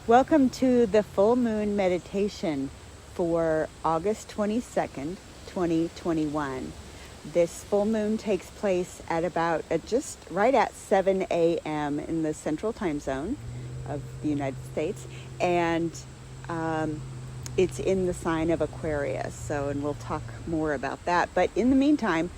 Welcome to the full moon meditation for August 22nd, 2021. This full moon takes place at about just right at 7 a.m. in the central time zone of the United States, and it's in the sign of Aquarius. And we'll talk more about that. But in the meantime,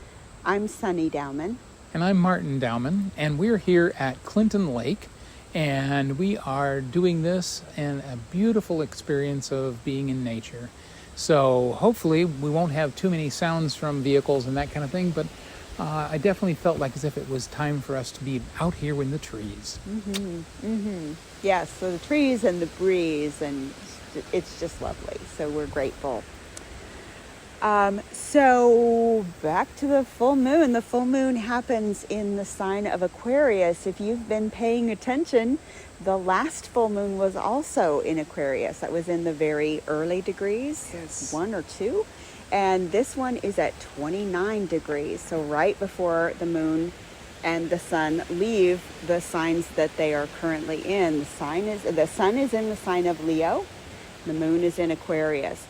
I'm Sunny Dowman. And I'm Martin Dowman, and we're here at Clinton Lake, and we are doing this in a beautiful experience of being in nature. So hopefully we won't have too many sounds from vehicles and that kind of thing, but I definitely felt like as if it was time for us to be out here in the trees. Yes, so the trees and the breeze, and it's just lovely. So we're grateful. So back to the full moon. The full moon happens in the sign of Aquarius. If you've been paying attention, the last full moon was also in Aquarius. That was in the very early degrees, Yes. 1 or 2. And this one is at 29 degrees. So right before the moon and the sun leave the signs that they are currently in. The sun is in the sign of Leo. The moon is in Aquarius.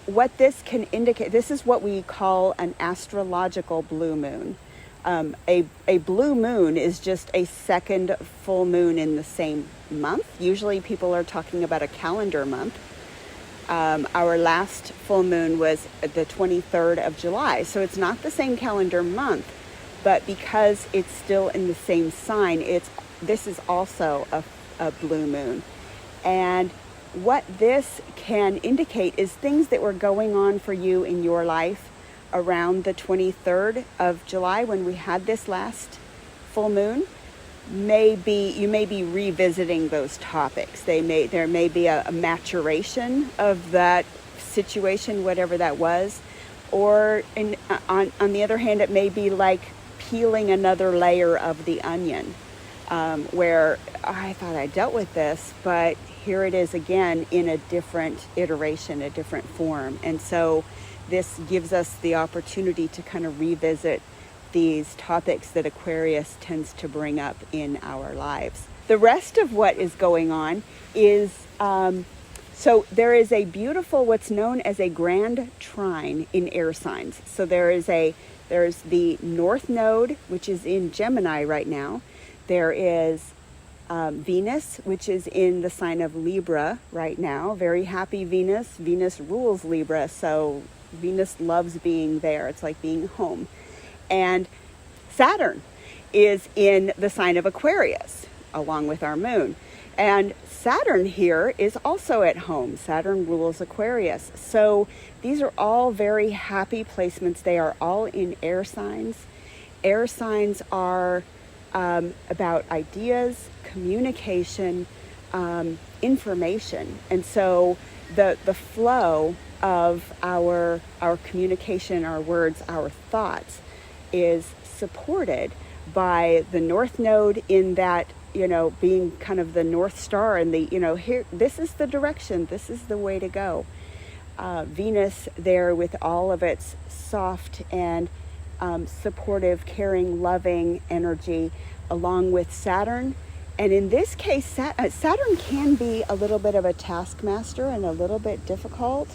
What this can indicate, this is what we call an astrological blue moon. A blue moon is just a second full moon in the same month. Usually people are talking about a calendar month. Our last full moon was the 23rd of July. So it's not the same calendar month, but because it's still in the same sign, this is also a blue moon. And what this can indicate is things that were going on for you in your life around the 23rd of July when we had this last full moon. You may be revisiting those topics. There may be a maturation of that situation, whatever that was. Or on the other hand, it may be like peeling another layer of the onion, where I thought I dealt with this, but here it is again in a different iteration, a different form. And so this gives us the opportunity to kind of revisit these topics that Aquarius tends to bring up in our lives. The rest of what is going on is, so there is a beautiful, what's known as a grand trine in air signs. So there's the North Node, which is in Gemini right now. There is Venus, which is in the sign of Libra right now. Very happy Venus. Venus rules Libra, so Venus loves being there. It's like being home. And Saturn is in the sign of Aquarius, along with our moon. And Saturn here is also at home. Saturn rules Aquarius. So these are all very happy placements. They are all in air signs. Air signs are about ideas, communication, information. And so the flow of our communication, our words, our thoughts is supported by the North Node in that, being kind of the North Star and here, this is the direction, this is the way to go. Venus there with all of its soft and supportive, caring, loving energy, along with Saturn. And in this case, Saturn can be a little bit of a taskmaster and a little bit difficult,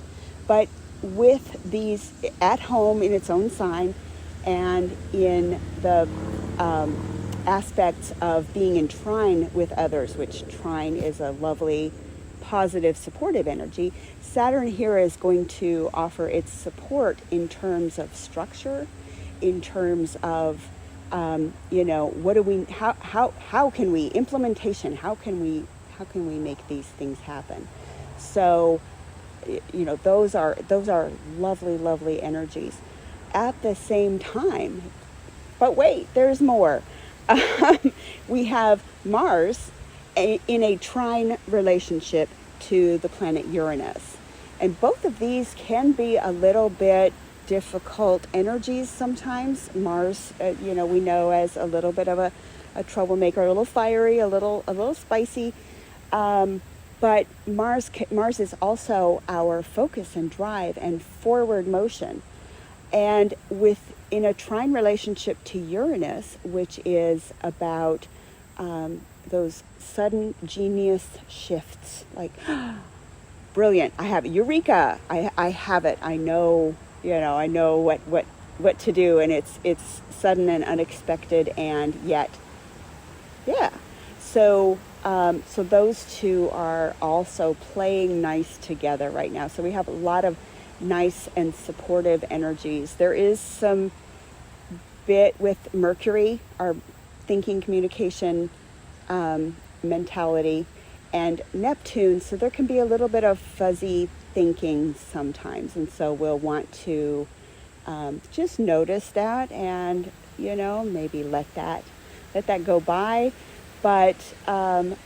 but with these at home in its own sign and in the aspects of being in trine with others, which trine is a lovely, positive, supportive energy, Saturn here is going to offer its support in terms of structure, in terms of how can we implementation, how can we make these things happen. So those are lovely energies. At the same time, but wait, there's more. We have Mars in a trine relationship to the planet Uranus, and both of these can be a little bit difficult energies sometimes. Mars, we know as a little bit of a troublemaker, a little fiery, a little spicy. But Mars is also our focus and drive and forward motion. And in a trine relationship to Uranus, which is about those sudden genius shifts, like, brilliant, I have it, eureka, I have it, I know, I know what to do, and it's sudden and unexpected, and yet, yeah. So those two are also playing nice together right now. So we have a lot of nice and supportive energies. There is some bit with Mercury, our thinking, communication, mentality, and Neptune. So there can be a little bit of fuzzy thinking sometimes. And so we'll want to just notice that, and, maybe let that go by. But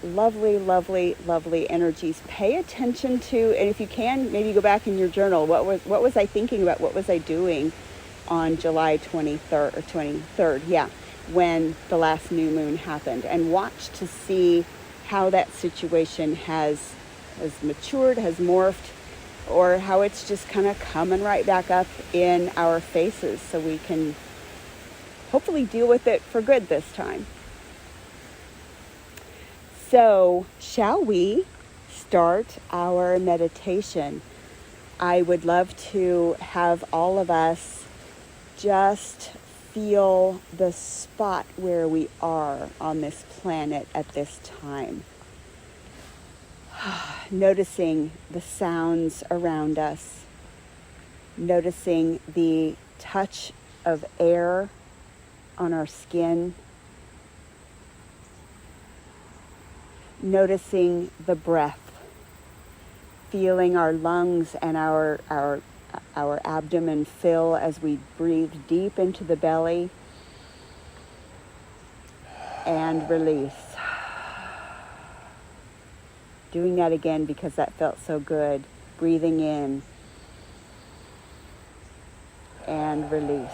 lovely, lovely, lovely energies. Pay attention to, and if you can, maybe go back in your journal. What was I thinking about? What was I doing on July 23rd or 23rd? Yeah, when the last new moon happened, and watch to see how that situation has matured, has morphed, or how it's just kind of coming right back up in our faces, so we can hopefully deal with it for good this time. So, shall we start our meditation? I would love to have all of us just feel the spot where we are on this planet at this time. Noticing the sounds around us, noticing the touch of air on our skin, noticing the breath, feeling our lungs and our abdomen fill as we breathe deep into the belly and release. Doing that again because that felt so good. Breathing in and release.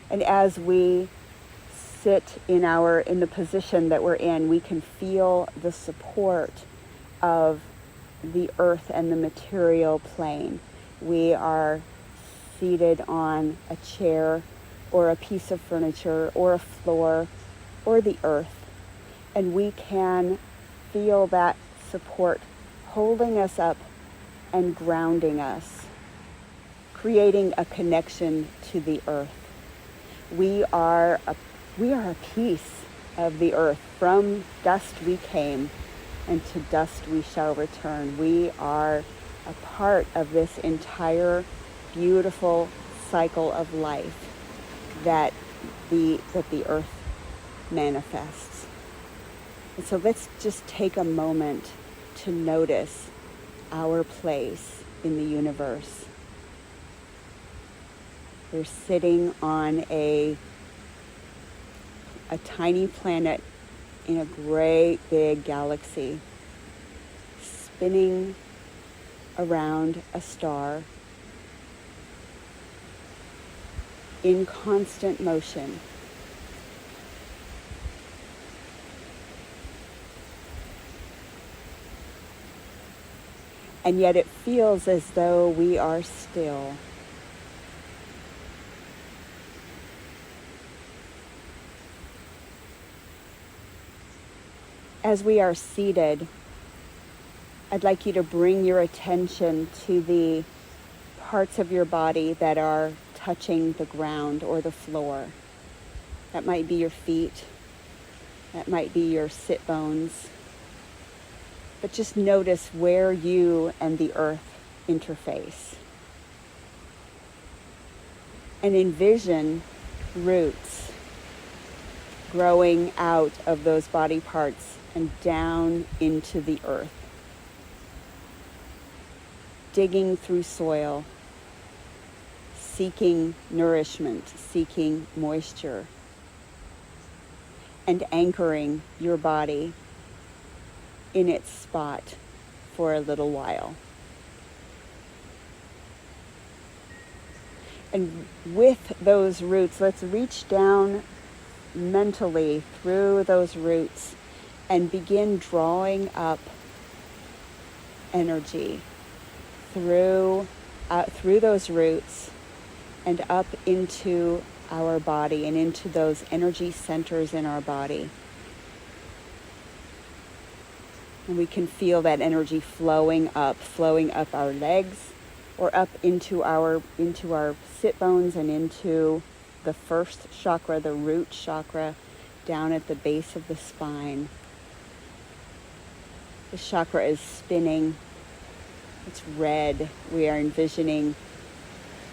And as we sit in the position that we're in, we can feel the support of the earth and the material plane. We are seated on a chair or a piece of furniture or a floor or the earth, and we can feel that support holding us up and grounding us, creating a connection to the earth. We are a piece of the earth. From dust we came, and to dust we shall return. We are a part of this entire beautiful cycle of life that the earth manifests. And so let's just take a moment to notice our place in the universe. We're sitting on a tiny planet in a great big galaxy, spinning around a star in constant motion. And yet it feels as though we are still. As we are seated, I'd like you to bring your attention to the parts of your body that are touching the ground or the floor. That might be your feet. That might be your sit bones. But just notice where you and the earth interface. And envision roots growing out of those body parts and down into the earth, digging through soil, seeking nourishment, seeking moisture, and anchoring your body in its spot for a little while. And with those roots, let's reach down mentally through those roots and begin drawing up energy through those roots and up into our body and into those energy centers in our body. And we can feel that energy flowing up our legs, or up into our sit bones and into the first chakra, the root chakra, down at the base of the spine. The chakra is spinning. It's red. We are envisioning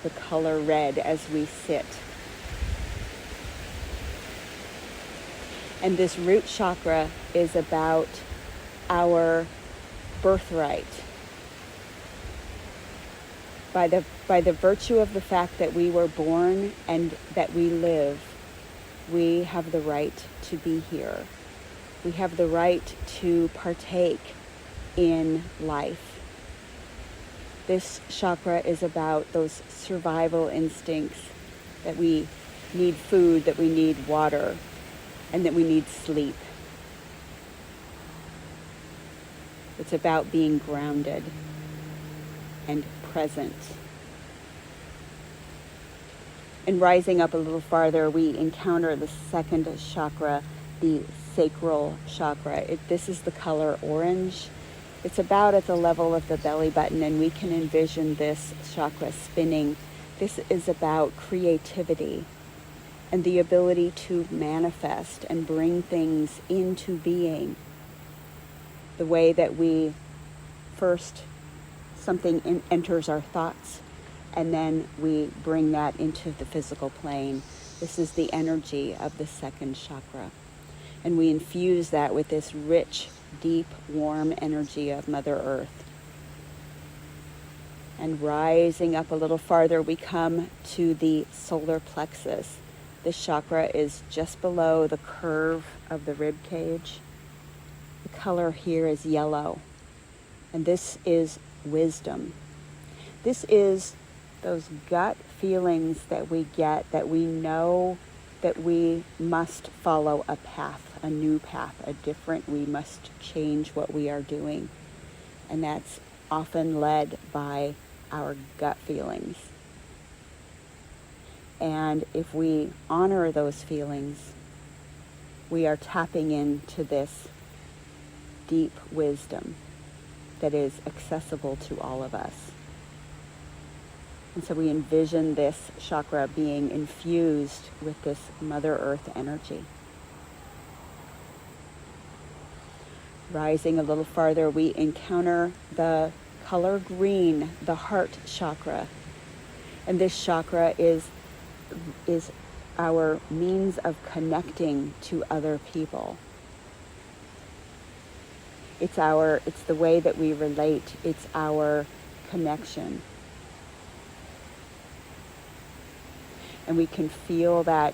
the color red as we sit. And this root chakra is about our birthright. By the virtue of the fact that we were born and that we live, we have the right to be here. We have the right to partake in life. This chakra is about those survival instincts, that we need food, that we need water, and that we need sleep. It's about being grounded and present. And rising up a little farther, we encounter the second chakra, the sacral chakra. This is the color orange. It's about at the level of the belly button, and we can envision this chakra spinning. This is about creativity and the ability to manifest and bring things into being. The way that we first, something enters our thoughts, and then we bring that into the physical plane. This is the energy of the second chakra. And we infuse that with this rich, deep, warm energy of Mother Earth. And rising up a little farther, we come to the solar plexus. This chakra is just below the curve of the rib cage. The color here is yellow. And this is wisdom. This is those gut feelings that we get, that we know that we must follow a path, a new path, we must change what we are doing. And that's often led by our gut feelings. And if we honor those feelings, we are tapping into this deep wisdom that is accessible to all of us. And so we envision this chakra being infused with this Mother Earth energy. Rising a little farther, we encounter the color green, the heart chakra. And this chakra is our means of connecting to other people. It's the way that we relate. It's our connection. And we can feel that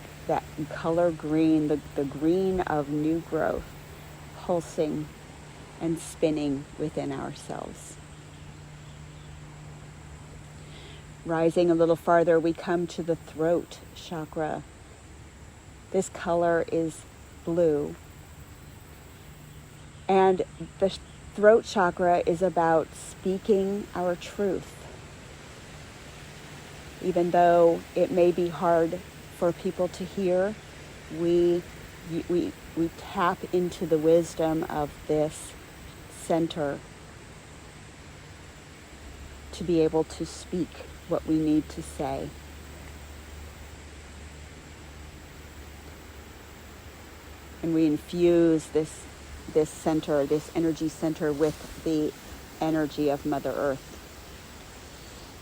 color green, the green of new growth, pulsing and spinning within ourselves. Rising a little farther, we come to the throat chakra. This color is blue. And the throat chakra is about speaking our truth. Even though it may be hard for people to hear, we tap into the wisdom of this center to be able to speak what we need to say. And we infuse this center, this energy center, with the energy of Mother Earth.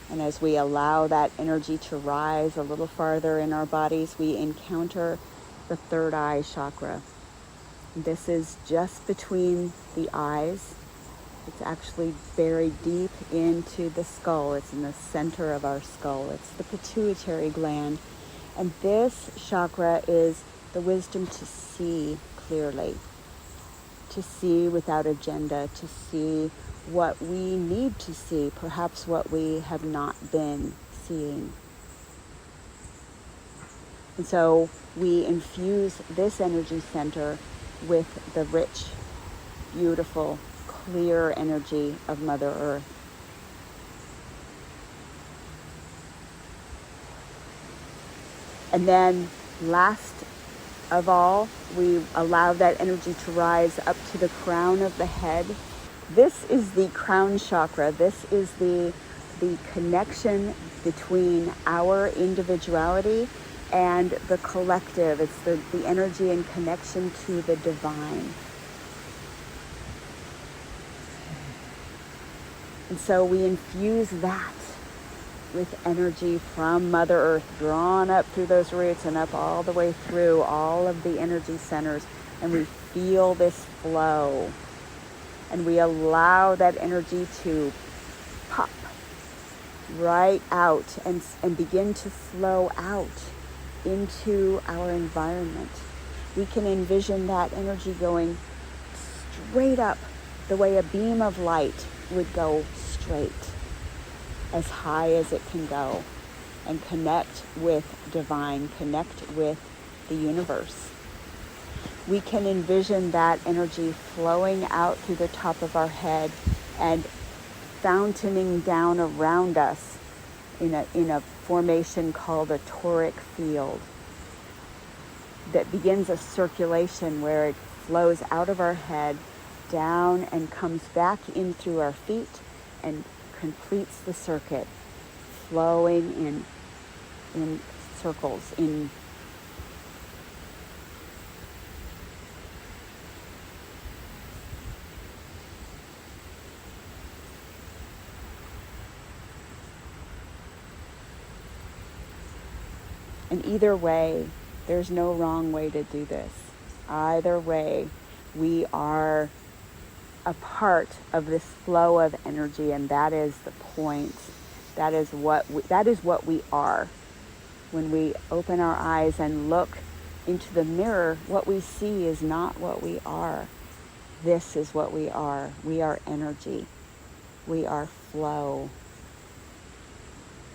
And as we allow that energy to rise a little farther in our bodies, we encounter the third eye chakra. This is just between the eyes. It's actually buried deep into the skull. It's in the center of our skull. It's the pituitary gland. And this chakra is the wisdom to see clearly, to see without agenda, to see what we need to see, perhaps what we have not been seeing. And so we infuse this energy center with the rich, beautiful, clear energy of Mother Earth. And then last of all, we allow that energy to rise up to the crown of the head. This is the crown chakra. This is the connection between our individuality and the collective. It's the energy and connection to the divine. And so we infuse that with energy from Mother Earth, drawn up through those roots and up all the way through all of the energy centers. And we feel this flow. And we allow that energy to pop right out and begin to flow out into our environment. We can envision that energy going straight up the way a beam of light would go straight, as high as it can go, and connect with divine, connect with the universe. We can envision that energy flowing out through the top of our head and fountaining down around us in a formation called a toric field that begins a circulation where it flows out of our head, down, and comes back in through our feet and completes the circuit, flowing in circles, and either way, there's no wrong way to do this. Either way, we are a part of this flow of energy, and that is the point. That is what we are. When we open our eyes and look into the mirror, what we see is not what we are. This is what we are. We are energy. We are flow.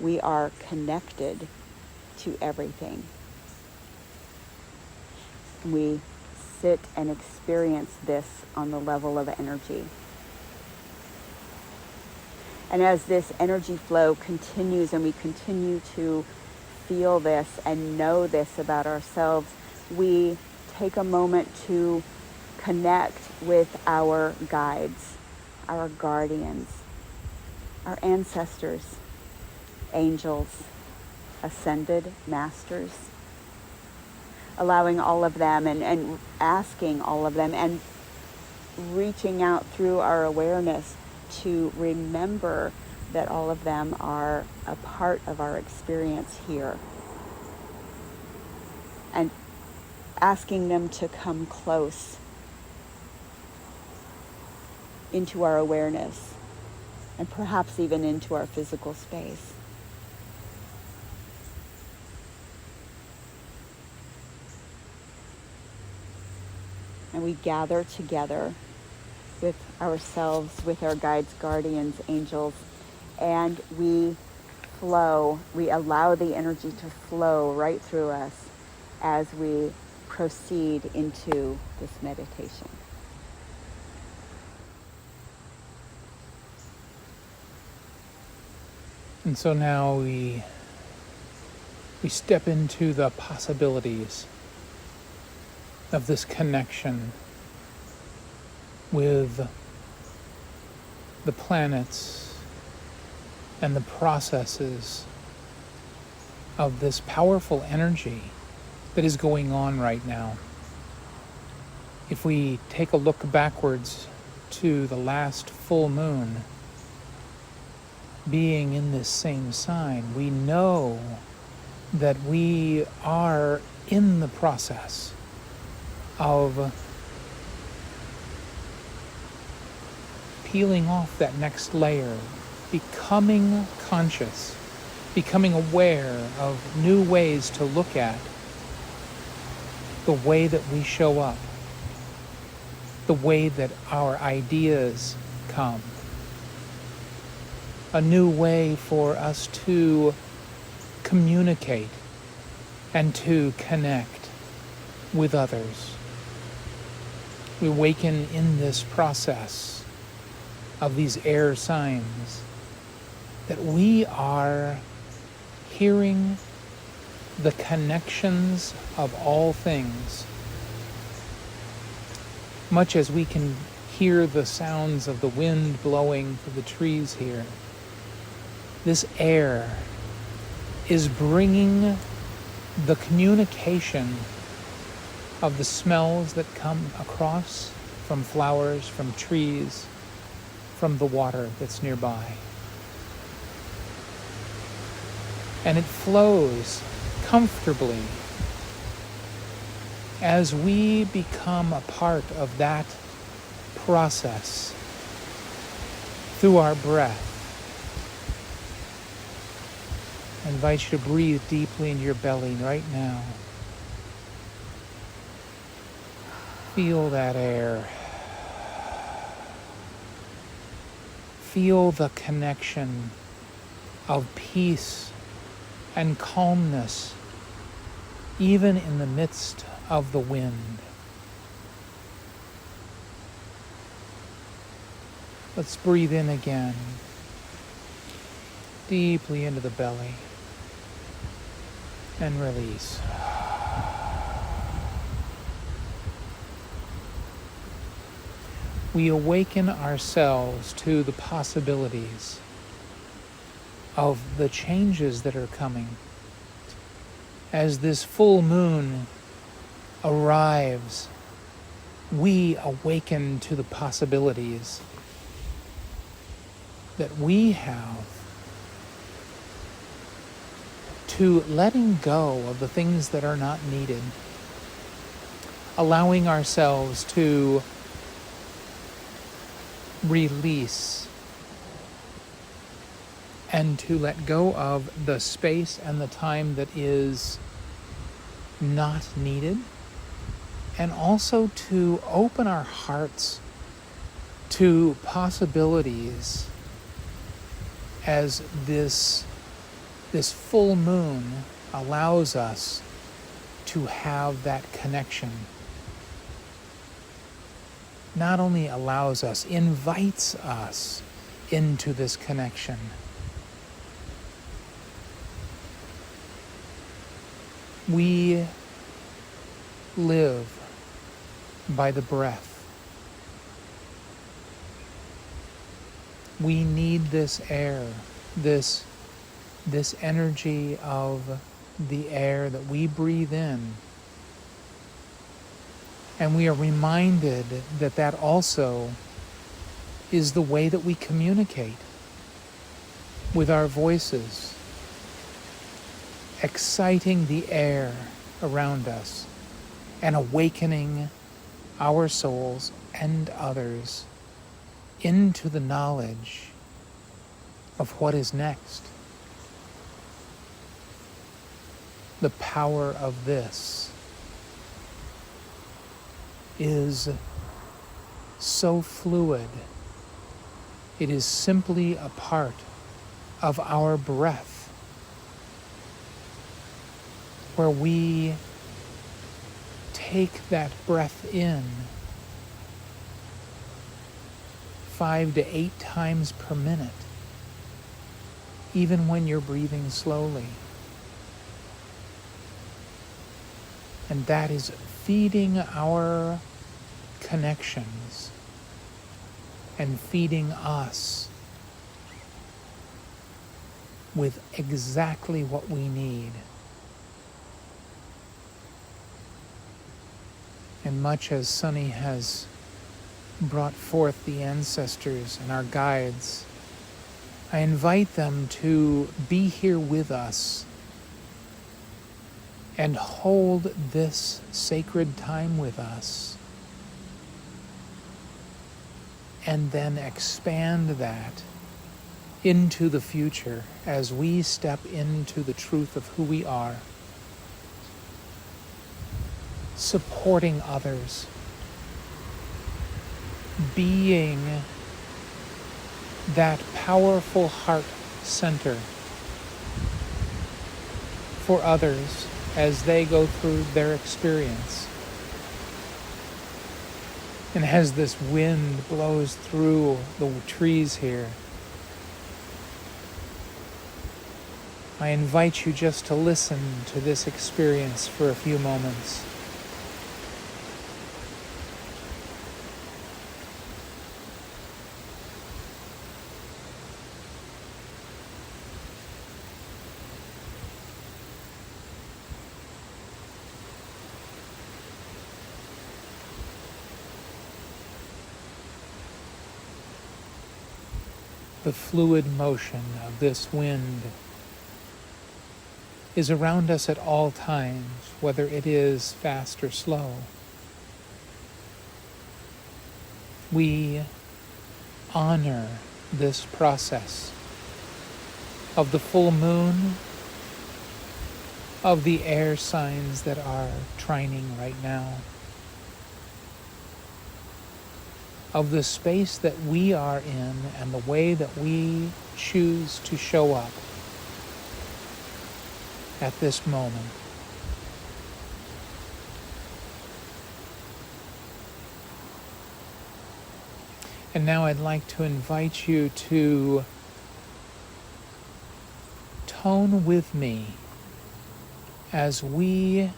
We are connected to everything. We sit and experience this on the level of energy. And as this energy flow continues and we continue to feel this and know this about ourselves, we take a moment to connect with our guides, our guardians, our ancestors, angels, ascended masters, allowing all of them and asking all of them and reaching out through our awareness to remember that all of them are a part of our experience here, and asking them to come close into our awareness and perhaps even into our physical space. And we gather together with ourselves, with our guides, guardians, angels, and we flow. We allow the energy to flow right through us as we proceed into this meditation. And so now we step into the possibilities of this connection with the planets and the processes of this powerful energy that is going on right now. If we take a look backwards to the last full moon being in this same sign, we know that we are in the process of peeling off that next layer, becoming conscious, becoming aware of new ways to look at the way that we show up, the way that our ideas come, a new way for us to communicate and to connect with others. We awaken in this process of these air signs that we are hearing the connections of all things, much as we can hear the sounds of the wind blowing through the trees here. This air is bringing the communication of the smells that come across from flowers, from trees, from the water that's nearby. And it flows comfortably as we become a part of that process through our breath. I invite you to breathe deeply into your belly right now. Feel that air. Feel the connection of peace and calmness, even in the midst of the wind. Let's breathe in again, deeply into the belly, and release. We awaken ourselves to the possibilities of the changes that are coming. As this full moon arrives, we awaken to the possibilities that we have to letting go of the things that are not needed, allowing ourselves to release and to let go of the space and the time that is not needed, and also to open our hearts to possibilities as this full moon allows us to have that connection. Not only allows us, invites us into this connection. We live by the breath. We need this air, this energy of the air that we breathe in. And we are reminded that that also is the way that we communicate with our voices, exciting the air around us and awakening our souls and others into the knowledge of what is next. The power of this is so fluid. It is simply a part of our breath, where we take that breath in 5 to 8 times per minute, even when you're breathing slowly. And that is feeding our connections and feeding us with exactly what we need. And much as Sunny has brought forth the ancestors and our guides, I invite them to be here with us and hold this sacred time with us, and then expand that into the future as we step into the truth of who we are, supporting others, being that powerful heart center for others as they go through their experience. And as this wind blows through the trees here, I invite you just to listen to this experience for a few moments. The fluid motion of this wind is around us at all times, whether it is fast or slow. We honor this process of the full moon, of the air signs that are trining right now, of the space that we are in and the way that we choose to show up at this moment. And now I'd like to invite you to tone with me as we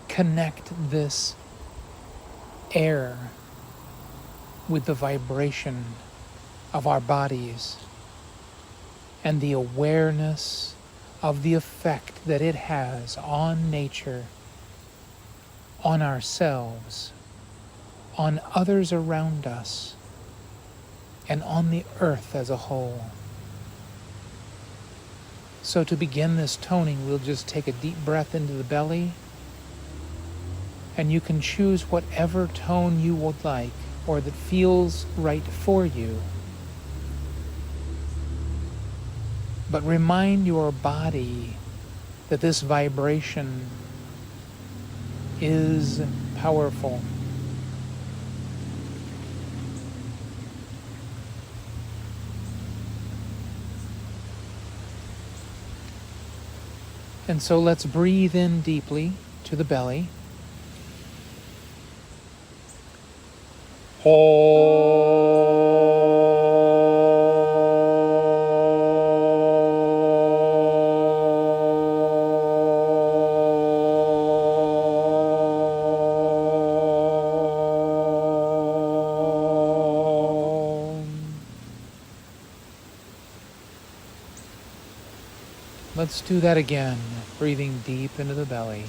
connect this air with the vibration of our bodies and the awareness of the effect that it has on nature, on ourselves, on others around us, and on the earth as a whole. So to begin this toning, we'll just take a deep breath into the belly, and you can choose whatever tone you would like or that feels right for you. But remind your body that this vibration is powerful. And so let's breathe in deeply to the belly. Let's do that again, breathing deep into the belly.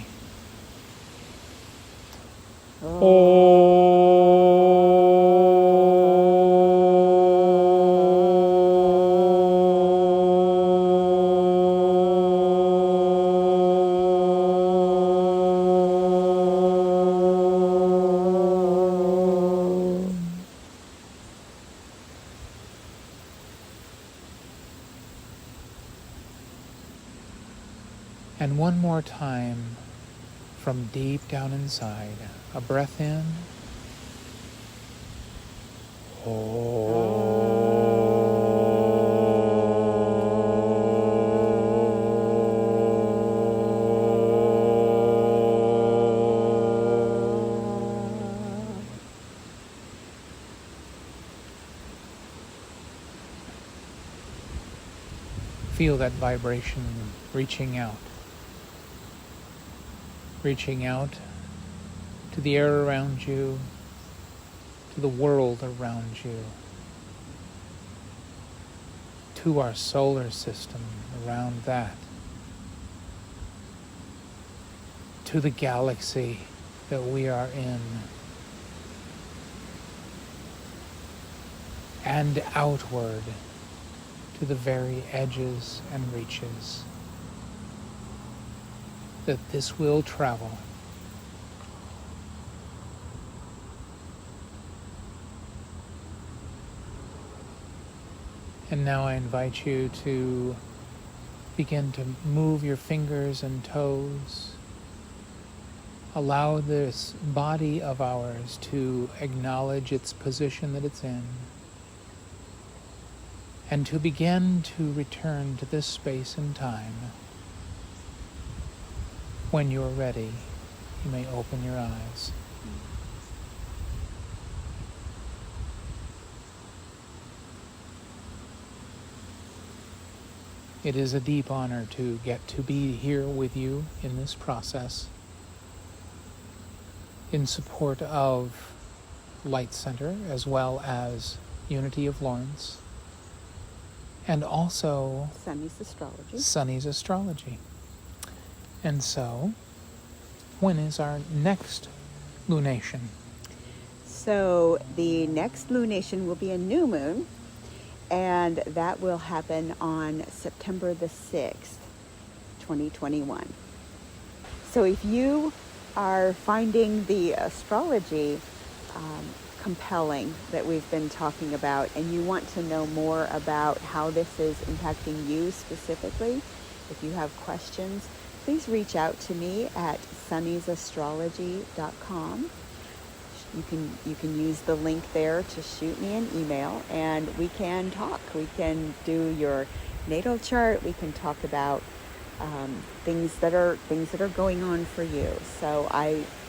And one more time from deep down inside, a breath in. Feel that vibration reaching out to the air around you, to the world around you, to our solar system around that, to the galaxy that we are in, and outward to the very edges and reaches that this will travel. And now I invite you to begin to move your fingers and toes. Allow this body of ours to acknowledge its position that it's in, and to begin to return to this space and time. When you're ready, you may open your eyes. It is a deep honor to get to be here with you in this process in support of Light Center as well as Unity of Lawrence and also Sunny's Astrology. Sunny's Astrology. And so, when is our next lunation? So the next lunation will be a new moon, and that will happen on September the 6th, 2021. So if you are finding the astrology compelling that we've been talking about, and you want to know more about how this is impacting you specifically, if you have questions, please reach out to me at sunnysastrology.com. You can use the link there to shoot me an email, and we can talk. We can do your natal chart. We can talk about things that are going on for you. So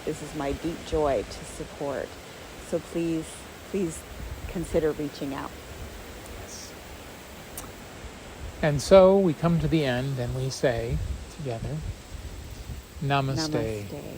this is my deep joy to support. So please consider reaching out. Yes. And so we come to the end and we say together, Namaste. Namaste.